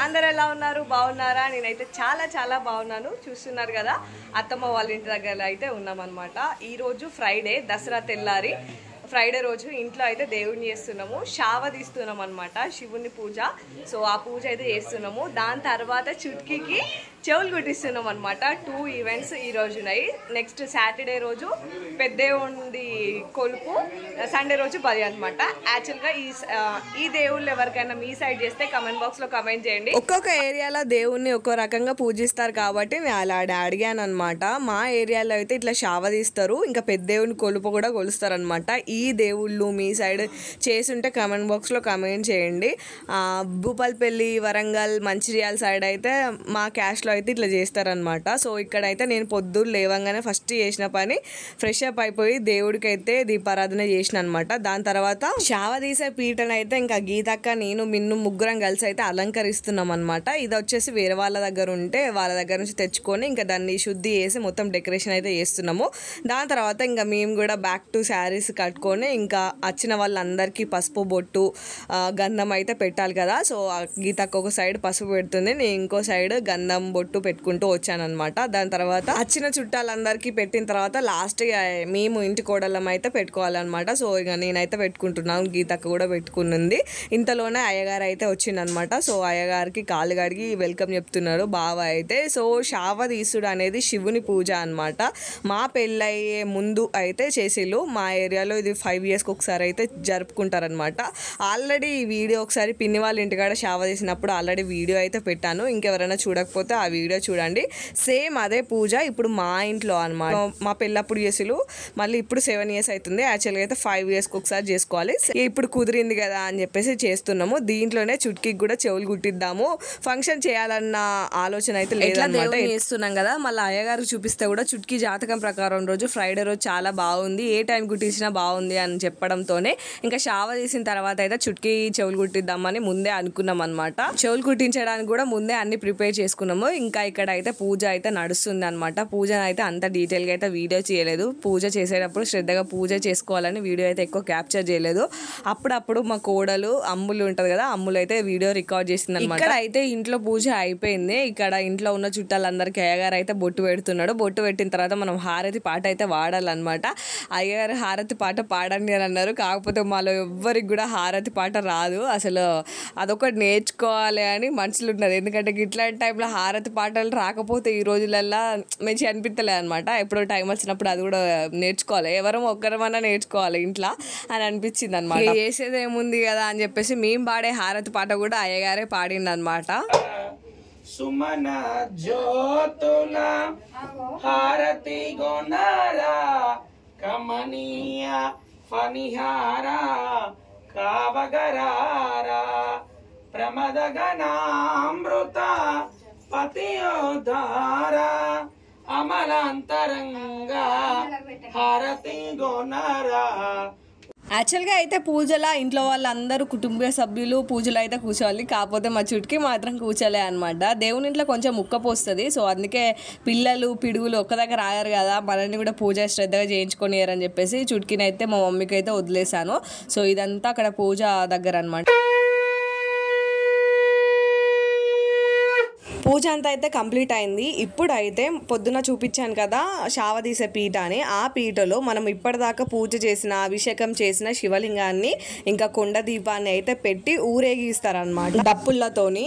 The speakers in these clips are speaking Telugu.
అందరు ఎలా ఉన్నారు? బాగున్నారా? నేనైతే చాలా బాగున్నాను. చూస్తున్నారు కదా, అత్తమ్మ వాళ్ళ ఇంటి దగ్గర అయితే ఉన్నామన్నమాట. ఈరోజు ఫ్రైడే, దసరా తెల్లారి ఫ్రైడే రోజు ఇంట్లో అయితే దేవుడిని చేస్తున్నాము. శావ తీస్తున్నాం అనమాట, శివుని పూజ. సో ఆ పూజ అయితే చేస్తున్నాము. దాని తర్వాత చుట్కీకి చెవులు కుట్టిస్తున్నాం అనమాట. 2 ఈవెంట్స్ ఈ రోజు ఉన్నాయి. నెక్స్ట్ సాటర్డే రోజు పెద్దేవుంది కొలుపు, సండే రోజు బలి అనమాట. యాక్చువల్గా ఈ దేవుళ్ళు ఎవరికైనా మీ సైడ్ చేస్తే కమెంట్ బాక్స్ లో కమెంట్ చేయండి. ఒక్కొక్క ఏరియాలో దేవుణ్ణి ఒక్కో రకంగా పూజిస్తారు కాబట్టి నేను అలా అడిగాను అనమాట. మా ఏరియాలో అయితే ఇట్లా శావ తీస్తారు, ఇంకా పెద్దేవుని కొలుపు కూడా కొలుస్తారు అనమాట. ఈ దేవుళ్ళు మీ సైడ్ చేసుంటే కమెంట్ బాక్స్లో కమెంట్ చేయండి. భూపాలపల్లి, వరంగల్, మంచిర్యాల సైడ్ అయితే మా క్యాస్ట్లో అయితే ఇట్లా చేస్తారనమాట. సో ఇక్కడైతే నేను పొద్దున్న లేవంగానే ఫస్ట్ చేసిన పని ఫ్రెష్ అప్ అయిపోయి దేవుడికి అయితే దీపారాధన చేసిన అనమాట. దాని తర్వాత శావ తీసే పీటను అయితే ఇంకా గీతక్క, నేను, మిన్ను ముగ్గురం కలిసి అయితే అలంకరిస్తున్నాం అనమాట. ఇది వచ్చేసి వేరే వాళ్ళ దగ్గర ఉంటే వాళ్ళ దగ్గర నుంచి తెచ్చుకొని ఇంకా దాన్ని శుద్ధి చేసి మొత్తం డెకరేషన్ అయితే చేస్తున్నాము. దాని తర్వాత ఇంకా మేము కూడా బ్యాక్ టు శారీస్ కట్టుకొని ఇంకా వచ్చిన వాళ్ళందరికీ పసుపు బొట్టు, గంధం అయితే పెట్టాలి కదా. సో గీతక్క ఒక సైడ్ పసుపు పెడుతుంది, నేను ఇంకో సైడ్ గంధం బొట్టు పెట్టుకుంటూ వచ్చానమాట. దాని తర్వాత వచ్చిన చుట్టాలందరికీ పెట్టిన తర్వాత లాస్ట్ మేము ఇంటి కోడళ్ళం అయితే పెట్టుకోవాలన్నమాట. సో ఇక నేనైతే పెట్టుకుంటున్నాను, గీతక్క కూడా పెట్టుకున్నది. ఇంతలోనే అయ్యగారు అయితే వచ్చిందనమాట. సో అయ్యగారికి కాళ్ళు కడిగి వెల్కమ్ చెప్తున్నారు బావ అయితే. సో శావ తీసుడు అనేది శివుని పూజ అనమాట. మా పెళ్ళయ్యే ముందు అయితే చేసిళ్ళు. మా ఏరియాలో ఇది 5 yearsకి ఒకసారి అయితే జరుపుకుంటారనమాట. ఆల్రెడీ ఈ వీడియో ఒకసారి పిన్ని వాళ్ళ ఇంటికాడ శావ తీసినప్పుడు ఆల్రెడీ వీడియో అయితే పెట్టాను. ఇంకెవరైనా చూడకపోతే ఆ వీడియో చూడండి. సేమ్ అదే పూజ ఇప్పుడు మా ఇంట్లో అనమాట. మా పెళ్ళప్పుడు చేసిలు, మళ్ళీ ఇప్పుడు 7 years అవుతుంది. యాక్చువల్గా అయితే 5 yearsకి ఒకసారి చేసుకోవాలి. ఇప్పుడు కుదిరింది కదా అని చెప్పేసి చేస్తున్నాము. దీంట్లోనే చుట్కీకి కూడా చెవులు కుట్టిద్దాము. ఫంక్షన్ చేయాలన్న ఆలోచన అయితే లేదన్నమాట. చేస్తున్నాం కదా, మళ్ళీ అయ్యగారు చూపిస్తే కూడా చుట్కీ జాతకం ప్రకారం రోజు ఫ్రైడే రోజు చాలా బాగుంది, ఏ టైం కుట్టించినా బాగుంది అని చెప్పడంతోనే ఇంకా శావ తీసిన తర్వాత అయితే చుట్కీ చెవులు కుట్టిద్దామని ముందే అనుకున్నాం అనమాట. చెవులు కుట్టించడానికి కూడా ముందే అన్ని ప్రిపేర్ చేసుకున్నాము. ఇంకా ఇక్కడ అయితే పూజ అయితే నడుస్తుంది అనమాట. పూజ అయితే అంత డీటెయిల్గా అయితే వీడియో చేయలేదు. పూజ చేసేటప్పుడు శ్రద్ధగా పూజ చేసుకోవాలని వీడియో అయితే ఎక్కువ క్యాప్చర్ చేయలేదు. అప్పుడప్పుడు మా కోడలు అమ్ములు ఉంటుంది కదా, అమ్ములు అయితే వీడియో రికార్డ్ చేసింది అనమాట. ఇక్కడ అయితే ఇంట్లో పూజ అయిపోయింది. ఇక్కడ ఇంట్లో ఉన్న చుట్టాలందరికీ అయ్యగారు అయితే బొట్టు పెడుతున్నాడు. బొట్టు పెట్టిన తర్వాత మనం హారతి పాట అయితే వాడాలన్నమాట. అయ్యగారు హారతి పాట పాడండి అని అన్నారు. కాకపోతే మాలో ఎవ్వరికి కూడా హారతి పాట రాదు. అసలు అదొకటి నేర్చుకోవాలి అని మనసులు ఉన్నది. ఎందుకంటే ఇట్లాంటి టైంలో హారతి పాటలు రాకపోతే ఈ రోజులల్లో మంచిగా అనిపించలేదు అనమాట. ఎప్పుడో టైం వచ్చినప్పుడు అది కూడా నేర్చుకోవాలి, ఎవరో ఒక్కరమన్నా నేర్చుకోవాలి ఇంట్లో అని అనిపించింది అనమాట. చేసేది ఏముంది కదా అని చెప్పేసి మేము పాడే హారతి పాట కూడా అయ్యగారే పాడింది అనమాట. సుమన జ్యోతుల హారతి గోనారా కమనీయ ఫణిహార కావగరారా ప్రమదగనామృత పతియోధార అమలాంతరంగా హారతి గోనారా. యాక్చువల్గా అయితే పూజల ఇంట్లో వాళ్ళందరూ కుటుంబ సభ్యులు పూజలు అయితే కూర్చోవాలి. కాకపోతే మా చుట్కీ మాత్రం కూర్చోలే అనమాట. దేవుని ఇంట్లో కొంచెం ముక్కపోస్తుంది. సో అందుకే పిల్లలు పిడుగులు ఒక్క దగ్గర ఆగారు కదా, మనల్ని కూడా పూజ శ్రద్ధగా చేయించుకొని అని చెప్పేసి చుట్కీని అయితే మా మమ్మీకి అయితే వదిలేశాను. సో ఇదంతా అక్కడ పూజ దగ్గర అనమాట. పూజ అంతా అయితే కంప్లీట్ అయింది. ఇప్పుడు అయితే పొద్దున చూపించాను కదా శావ తీసే పీట అని, ఆ పీటలో మనం ఇప్పటిదాకా పూజ చేసిన, అభిషేకం చేసిన శివలింగాన్ని ఇంకా కొండ దీపాన్ని అయితే పెట్టి ఊరేగిస్తారనమాట డప్పులతోని.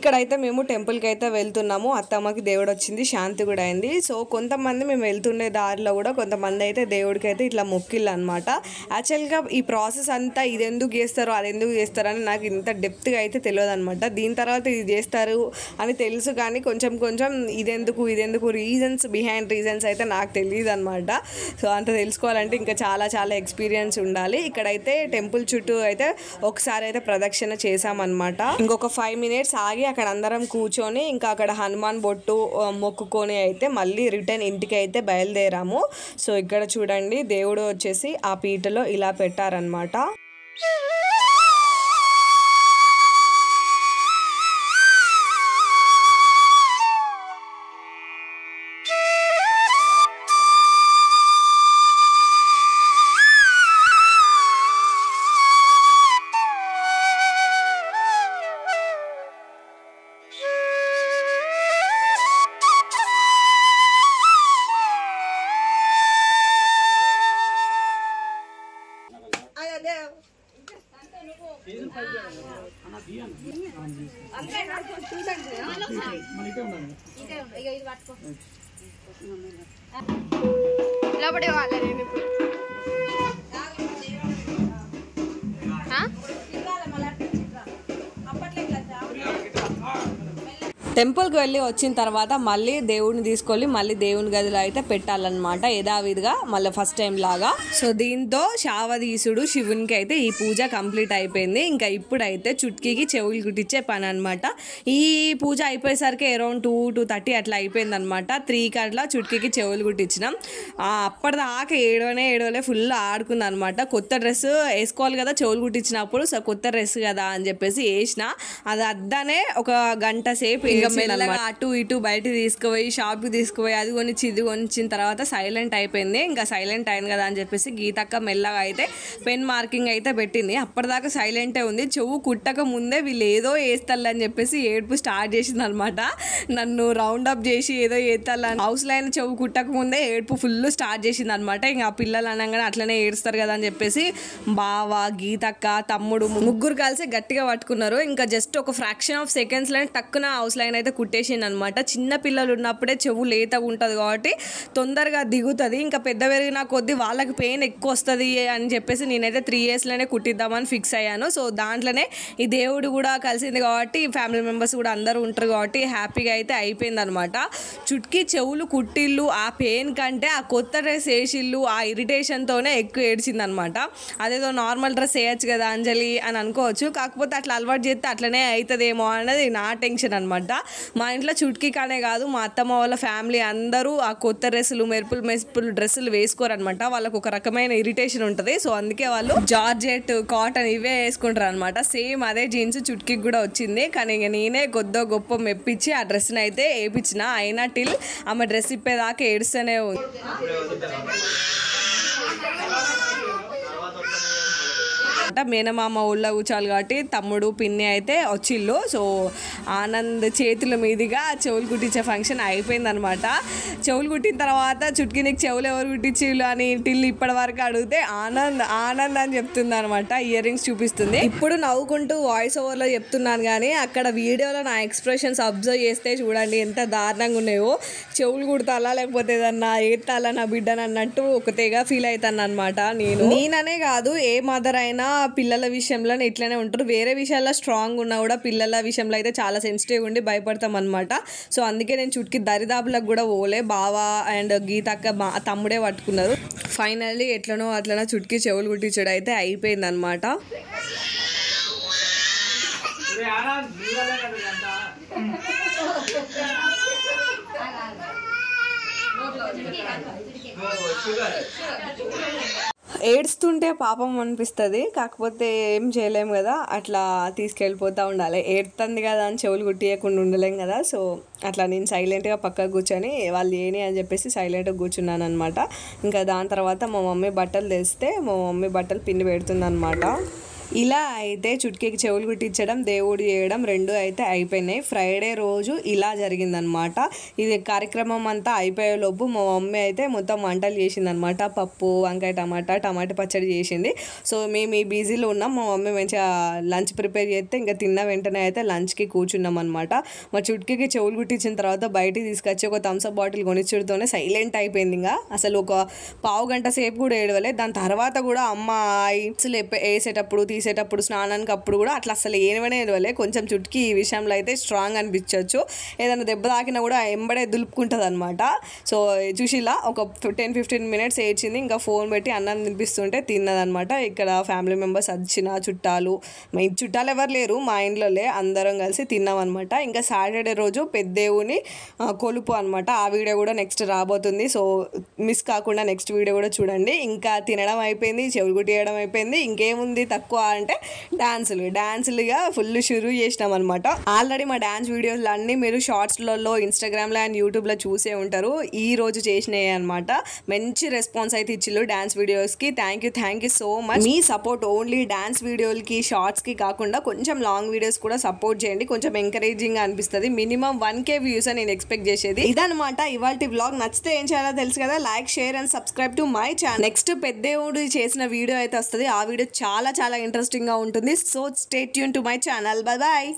ఇక్కడైతే మేము టెంపుల్కి అయితే వెళ్తున్నాము. అత్తమ్మకి దేవుడు వచ్చింది, శాంతి కూడా అయింది. సో కొంతమంది మేము వెళ్తుండే దారిలో కూడా కొంతమంది అయితే దేవుడికి అయితే ఇట్లా మొక్కిళ్ళు అనమాట. యాక్చువల్గా ఈ ప్రాసెస్ అంతా ఇది ఎందుకు చేస్తారో అది ఎందుకు చేస్తారో అని నాకు ఇంత డెప్త్గా అయితే తెలియదు అనమాట. దీని తర్వాత ఇది చేస్తారు అని తెలుసు, కానీ కొంచెం కొంచెం ఇదెందుకు బిహైండ్ రీజన్స్ అయితే నాకు తెలియదు అనమాట. సో అంత తెలుసుకోవాలంటే ఇంకా చాలా చాలా ఎక్స్పీరియన్స్ ఉండాలి. ఇక్కడైతే టెంపుల్ చుట్టూ అయితే ఒకసారి అయితే ప్రదక్షిణ చేసామన్నమాట. ఇంకొక 5 minutes ఆగి అక్కడ అందరం కూర్చొని ఇంకా అక్కడ హనుమాన్ బొట్టు మొక్కుకొని అయితే మళ్ళీ రిటర్న్ ఇంటికి అయితే బయలుదేరాము. సో ఇక్కడ చూడండి దేవుడు వచ్చేసి ఆ పీటలో ఇలా పెట్టారనమాట. లోపడే వాళ్ళ నేను ఇప్పుడు టెంపుల్కి వెళ్ళి వచ్చిన తర్వాత మళ్ళీ దేవుడిని తీసుకొని మళ్ళీ దేవుని గదిలో అయితే పెట్టాలన్నమాట, యథావిధిగా మళ్ళీ ఫస్ట్ టైం లాగా. సో దీంతో శావదీసుడు శివునికి అయితే ఈ పూజ కంప్లీట్ అయిపోయింది. ఇంకా ఇప్పుడైతే చుట్కీకి చెవులు కుట్టించే పని అనమాట. ఈ పూజ అయిపోయేసరికి అరౌండ్ 2-2:30 అట్లా అయిపోయింది అనమాట. 3కి అట్లా చుట్కీకి చెవులు కుట్టించినాం. అప్పటిదాకా ఏడవలే ఫుల్ ఆడుకుంది అనమాట. కొత్త డ్రెస్ వేసుకోవాలి కదా చెవులు కుట్టించినప్పుడు, సో కొత్త డ్రెస్ కదా అని చెప్పేసి వేసిన. అది అద్దనే ఒక గంట సేపు మెల్లగా అటు ఇటు బయట తీసుకుపోయి షాప్కి తీసుకుపోయి అది కొనిచ్చి ఇది కొనిచ్చిన తర్వాత సైలెంట్ అయిపోయింది. ఇంకా సైలెంట్ అయింది కదా అని చెప్పేసి గీతక్క మెల్లగా అయితే పెన్ మార్కింగ్ అయితే పెట్టింది. అప్పటిదాకా సైలెంటే ఉంది. చెవు కుట్టక ముందే వీళ్ళు ఏదో వేస్తారు అని చెప్పేసి ఏడుపు స్టార్ట్ చేసింది అనమాట. నన్ను రౌండ్ అప్ చేసి ఏదో వేస్తాలని హౌస్ లైన్ చెవు కుట్టక ముందే ఏడుపు ఫుల్ స్టార్ట్ చేసింది అనమాట. ఇంకా ఆ పిల్లలు అనగానే అట్లనే ఏడుస్తారు కదా అని చెప్పేసి బావ, గీతక్క, తమ్ముడు ముగ్గురు కలిసి గట్టిగా పట్టుకున్నారు. ఇంకా జస్ట్ ఒక ఫ్రాక్షన్ ఆఫ్ సెకండ్స్ లో టక్కున హౌస్ లైన్ అయితే కుట్టేసింది అనమాట. చిన్న పిల్లలు ఉన్నప్పుడే చెవు లేతగా ఉంటుంది కాబట్టి తొందరగా దిగుతుంది. ఇంకా పెద్ద పెరిగిన కొద్దీ వాళ్ళకి పెయిన్ ఎక్కువ వస్తుంది అని చెప్పేసి నేనైతే 3 yearsలోనే కుట్టిద్దామని ఫిక్స్ అయ్యాను. సో దాంట్లోనే ఈ దేవుడు కూడా కలిసింది కాబట్టి ఫ్యామిలీ మెంబర్స్ కూడా అందరూ ఉంటారు కాబట్టి హ్యాపీగా అయితే అయిపోయింది అనమాట. చుట్కీ చెవులు కుట్టిళ్ళు ఆ పెయిన్ కంటే ఆ కొత్త డ్రెస్ వేసిళ్ళు ఆ ఇరిటేషన్తోనే ఎక్కువ ఏడ్చింది అనమాట. అదేదో నార్మల్ డ్రెస్ వేయచ్చు కదా అంజలి అని అనుకోవచ్చు, కాకపోతే అట్లా అలవాటు చేస్తే అట్లనే అవుతుందేమో అన్నది నా టెన్షన్ అనమాట. మా ఇంట్లో చుట్కీ కానే కాదు మా అత్తమ్మ వాళ్ళ ఫ్యామిలీ అందరూ ఆ కొత్త డ్రెస్సులు మెరుపులు డ్రెస్సులు వేసుకోరనమాట. వాళ్ళకు ఒక రకమైన ఇరిటేషన్ ఉంటుంది. సో అందుకే వాళ్ళు జార్జెట్, కాటన్ ఇవే వేసుకుంటారు అనమాట. సేమ్ అదే జీన్స్ చుట్కీకి కూడా వచ్చింది. కానీ ఇక నేనే కొద్దో గొప్ప మెప్పించి ఆ డ్రెస్ని అయితే వేయించిన. అయినా టిల్ ఆమె డ్రెస్ ఇప్పేదాకా ఏడుస్తూనే ఉంది. మేనమామ ఊళ్ళో కూర్చోవాలి కాబట్టి తమ్ముడు పిన్ని అయితే వచ్చిళ్ళు. సో ఆనంద్ చేతుల మీదుగా చెవులు కుట్టించే ఫంక్షన్ అయిపోయిందనమాట. చెవులు కుట్టిన తర్వాత చుట్కీనికి చెవులు ఎవరు కుట్టించిళ్ళు అని టిల్ ఇప్పటి వరకు అడిగితే ఆనంద్ అని చెప్తుంది అనమాట. ఇయర్ రింగ్స్ చూపిస్తుంది. ఇప్పుడు నవ్వుకుంటూ వాయిస్ ఓవర్లో చెప్తున్నాను కానీ అక్కడ వీడియోలో నా ఎక్స్ప్రెషన్స్ అబ్జర్వ్ చేస్తే చూడండి ఎంత దారుణంగా ఉన్నాయో. చెవులు కుడతాలా లేకపోతే ఏదన్నా ఏత్తాలా నా బిడ్డని అన్నట్టు ఒక తెగ ఫీల్ అవుతాను అనమాట. నేననే కాదు ఏ మదర్ అయినా పిల్లల విషయంలో ఇట్లనే ఉంటారు. వేరే విషయాల్లో స్ట్రాంగ్ ఉన్నా కూడా పిల్లల విషయంలో అయితే చాలా సెన్సిటివ్ ఉండి భయపడతాం అనమాట. సో అందుకే నేను చుట్కీ దరిదాపులకు కూడా పోలే. బావా అండ్ గీతక్క తమ్ముడే పట్టుకున్నారు. ఫైనల్లీ ఎట్లనో అట్లనో చుట్కీ చెవులు కుట్టించడం అయితే అయిపోయింది అనమాట. ఏడుస్తుంటే పాపం అనిపిస్తుంది, కాకపోతే ఏం చేయలేము కదా, అట్లా తీసుకెళ్ళిపోతూ ఉండాలి. ఏడుతుంది కదా అని చెవులు కుట్టియకుండా ఉండలేం కదా. సో అట్లా నేను సైలెంట్గా పక్కకు కూర్చొని వాళ్ళు ఏని అని చెప్పేసి సైలెంట్గా కూర్చున్నాను అనమాట. ఇంకా దాని తర్వాత మా మమ్మీ బట్టలు తెస్తే మా మమ్మీ బట్టలు పిండి పెడుతుంది అనమాట. ఇలా అయితే చుట్కీకి చెవులు కుట్టించడం దేవుడు చేయడం రెండు అయితే అయిపోయినాయి. ఫ్రైడే రోజు ఇలా జరిగిందనమాట. ఇది కార్యక్రమం అంతా అయిపోయేలోపు మా మమ్మీ అయితే మొత్తం వంటలు చేసిందనమాట. పప్పు, వంకాయ, టమాటా పచ్చడి చేసింది. సో మేము ఈ బిజీలో ఉన్నాం. మా మమ్మీ మంచిగా లంచ్ ప్రిపేర్ చేస్తే ఇంకా తిన్న వెంటనే అయితే లంచ్కి కూర్చున్నాం అనమాట. మా చుట్కీకి చెవులు కుట్టించిన తర్వాత బయటికి తీసుకొచ్చి ఒక థమ్స్అప్ బాటిల్ కొనిచ్చుడుతోనే సైలెంట్ అయిపోయింది. ఇంకా అసలు ఒక పావు గంట సేపు కూడా ఏడవలే. దాని తర్వాత కూడా అమ్మ అసలు వేసేటప్పుడు తీసేటప్పుడు స్నానానికి అప్పుడు కూడా అట్లా అసలు ఏనవనే ఏడవలే. కొంచెం చుట్కీ ఈ విషయంలో అయితే స్ట్రాంగ్ అనిపించవచ్చు. ఏదైనా దెబ్బ తాకినా కూడా ఎంబడే దులుపుకుంటుంది అనమాట. సో చూసిలా ఒక 10-15 మినిట్స్ ఏడ్చింది. ఇంకా ఫోన్ పెట్టి అన్నం తినిపిస్తుంటే తిన్నదనమాట. ఇక్కడ ఫ్యామిలీ మెంబర్స్ వచ్చిన చుట్టాలు, మా చుట్టాలు ఎవరు లేరు, మా ఇంట్లోనే అందరం కలిసి తిన్నాం అనమాట. ఇంకా సాటర్డే రోజు పెద్దేవుని కొలుపు అనమాట. ఆ వీడియో కూడా నెక్స్ట్ రాబోతుంది. సో మిస్ కాకుండా నెక్స్ట్ వీడియో కూడా చూడండి. ఇంకా తినడం అయిపోయింది, చెవులు కుట్టియడం అయిపోయింది. ఇంకేముంది తక్కువ అంటే డాన్సులుగా ఫుల్ షురూ చేసినాం అనమాట. ఆల్రెడీ మా డాన్స్ వీడియోలు అన్నీ మీరు షార్ట్స్లలో, ఇన్స్టాగ్రామ్లో అండ్ యూట్యూబ్లో చూసే ఉంటారు. ఈ రోజు చేసినాయి అనమాట. మంచి రెస్పాన్స్ అయితే ఇచ్చిల్లు డాన్స్ వీడియోస్కి. Thank you so much. మీ సపోర్ట్ ఓన్లీ డాన్స్ వీడియోలకి, షార్ట్స్కి కాకుండా కొంచెం లాంగ్ వీడియోస్ కూడా సపోర్ట్ చేయండి. కొంచెం ఎంకరేజింగ్గా అనిపిస్తుంది. మినిమం 1K వ్యూస్ అని నేను ఎక్స్పెక్ట్ చేసేది. ఇదనమాట ఇవాల్టి వ్లాగ్. నచ్చితే ఏం చేయాలో తెలుసు కదా, like, share and subscribe to my channel. Next పెద్దేవుడు చేసిన వీడియో అయితే వస్తుంది. ఆ వీడియో చాలా ఇంట్రెస్టింగ్ గా ఉంటుంది. So stay tune to my channel. Bye bye.